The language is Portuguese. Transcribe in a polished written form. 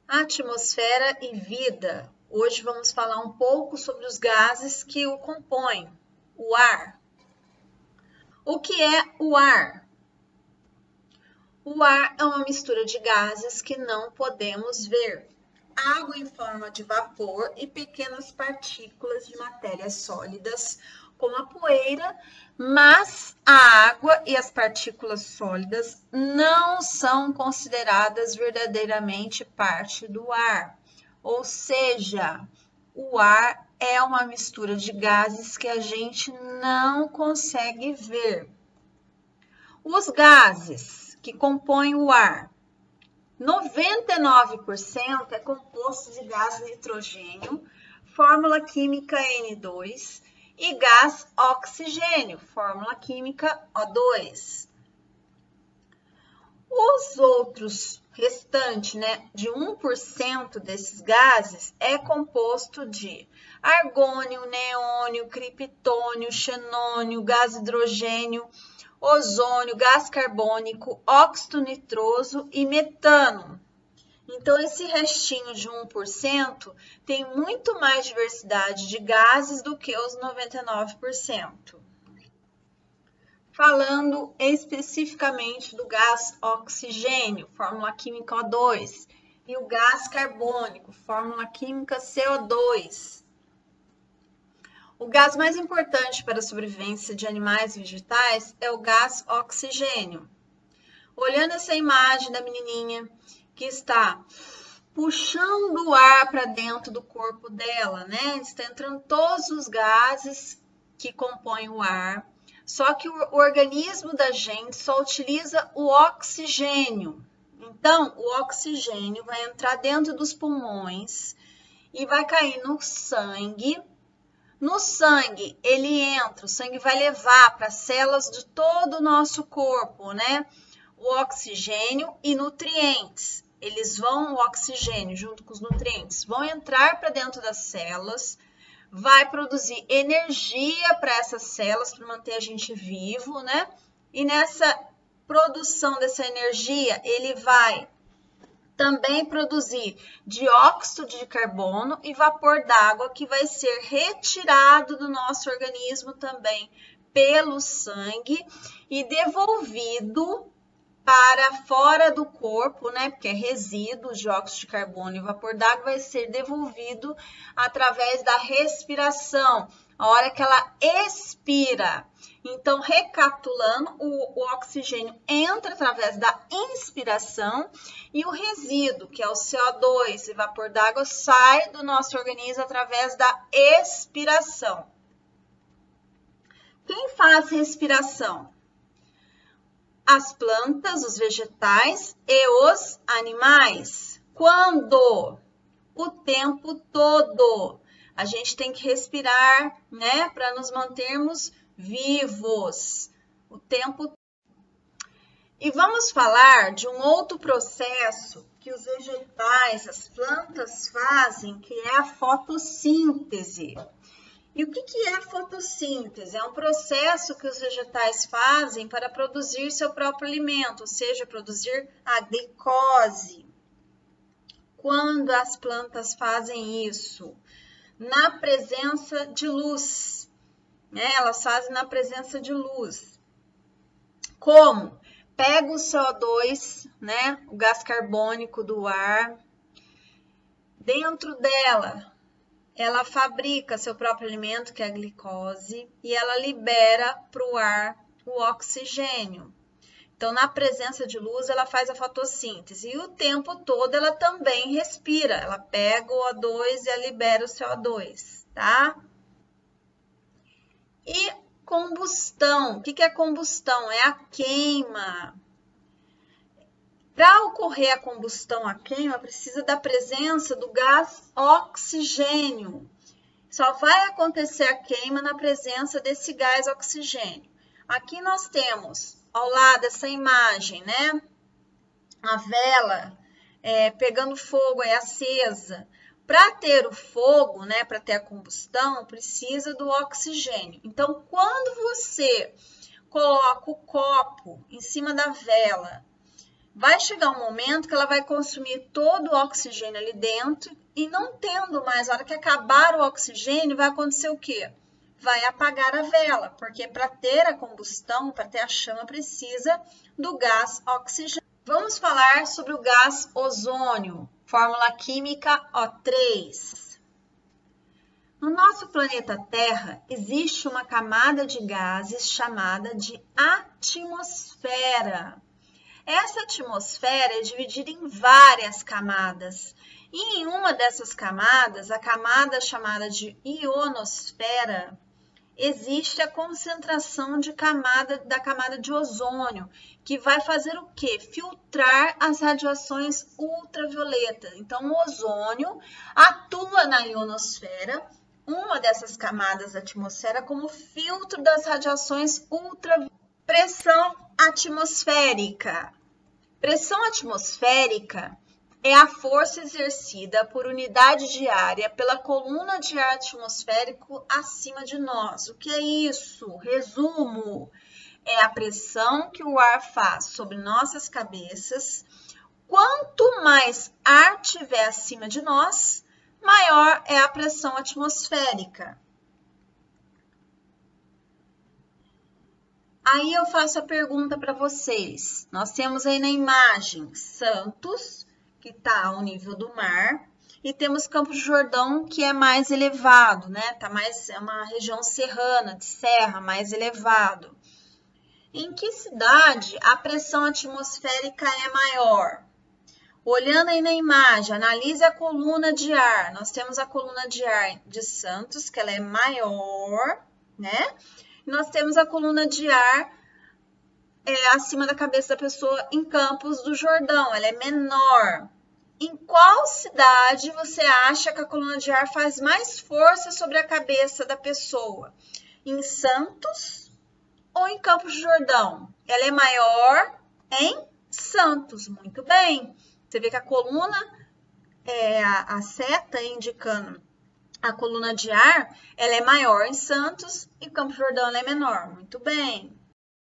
Atmosfera e vida. Hoje vamos falar um pouco sobre os gases que o compõem, o ar. O que é o ar? O ar é uma mistura de gases que não podemos ver. Água em forma de vapor e pequenas partículas de matérias sólidas, como a poeira, mas a água e as partículas sólidas não são consideradas verdadeiramente parte do ar. Ou seja, o ar é uma mistura de gases que a gente não consegue ver. Os gases que compõem o ar, 99% é composto de gás nitrogênio, fórmula química N2, e gás oxigênio, fórmula química O2. Os outros restantes, de 1% desses gases, é composto de argônio, neônio, criptônio, xenônio, gás hidrogênio, ozônio, gás carbônico, óxido nitroso e metano. Então, esse restinho de 1% tem muito mais diversidade de gases do que os 99%. Falando especificamente do gás oxigênio, fórmula química O2, e o gás carbônico, fórmula química CO2. O gás mais importante para a sobrevivência de animais e vegetais é o gás oxigênio. Olhando essa imagem da menininha que está puxando o ar para dentro do corpo dela, Está entrando todos os gases que compõem o ar, só que o organismo da gente só utiliza o oxigênio. Então, o oxigênio vai entrar dentro dos pulmões e vai cair no sangue. No sangue, ele entra, o sangue vai levar para as células de todo o nosso corpo, O oxigênio e nutrientes. O oxigênio junto com os nutrientes vão entrar para dentro das células, vai produzir energia para essas células para manter a gente vivo, E nessa produção dessa energia, ele vai também produzir dióxido de carbono e vapor d'água que vai ser retirado do nosso organismo também pelo sangue e devolvido para fora do corpo, Porque é resíduo, dióxido de carbono e vapor d'água vai ser devolvido através da respiração, a hora que ela expira. Então, recapitulando, o oxigênio entra através da inspiração e o resíduo, que é o CO2 e vapor d'água, sai do nosso organismo através da expiração. Quem faz respiração? As plantas, os vegetais e os animais. Quando? O tempo todo. A gente tem que respirar, para nos mantermos vivos o tempo. E vamos falar de um outro processo que os vegetais, as plantas fazem, que é a fotossíntese. E o que é a fotossíntese? É um processo que os vegetais fazem para produzir seu próprio alimento, ou seja, produzir a glicose. Quando as plantas fazem isso? Na presença de luz. Elas fazem na presença de luz. Como? Pega o CO2, o gás carbônico do ar, dentro dela, ela fabrica seu próprio alimento, que é a glicose, e ela libera para o ar o oxigênio. Então, na presença de luz, ela faz a fotossíntese. E o tempo todo ela também respira. Ela pega o O2 e ela libera o CO2, tá? E combustão. O que é combustão? É a queima. Para ocorrer a combustão, a queima, precisa da presença do gás oxigênio. Só vai acontecer a queima na presença desse gás oxigênio. Aqui nós temos, ao lado dessa imagem, a vela pegando fogo, é acesa. Para ter o fogo, para ter a combustão, precisa do oxigênio. Então, quando você coloca o copo em cima da vela, vai chegar um momento que ela vai consumir todo o oxigênio ali dentro e não tendo mais, na hora que acabar o oxigênio, vai acontecer o quê? Vai apagar a vela, porque para ter a combustão, para ter a chama, precisa do gás oxigênio. Vamos falar sobre o gás ozônio, fórmula química O3. No nosso planeta Terra, existe uma camada de gases chamada de atmosfera. Essa atmosfera é dividida em várias camadas. E em uma dessas camadas, a camada chamada de ionosfera, existe a concentração da camada de ozônio, que vai fazer o quê? Filtrar as radiações ultravioletas. Então, o ozônio atua na ionosfera, uma dessas camadas da atmosfera, como filtro das radiações ultravioletas. Pressão atmosférica. Pressão atmosférica é a força exercida por unidade de área pela coluna de ar atmosférico acima de nós. O que é isso? Resumo: é a pressão que o ar faz sobre nossas cabeças. Quanto mais ar tiver acima de nós, maior é a pressão atmosférica. Aí eu faço a pergunta para vocês. Nós temos aí na imagem Santos, que está ao nível do mar, e temos Campos do Jordão, que é mais elevado, né? É uma região serrana, de serra, mais elevado. Em que cidade a pressão atmosférica é maior? Olhando aí na imagem, analise a coluna de ar. Nós temos a coluna de ar de Santos, que ela é maior, né? Nós temos a coluna de ar acima da cabeça da pessoa em Campos do Jordão, ela é menor. Em qual cidade você acha que a coluna de ar faz mais força sobre a cabeça da pessoa? Em Santos ou em Campos do Jordão? Ela é maior em Santos, muito bem. Você vê que a coluna, a seta indicando a coluna de ar, ela é maior em Santos e Campos do Jordão ela é menor. Muito bem.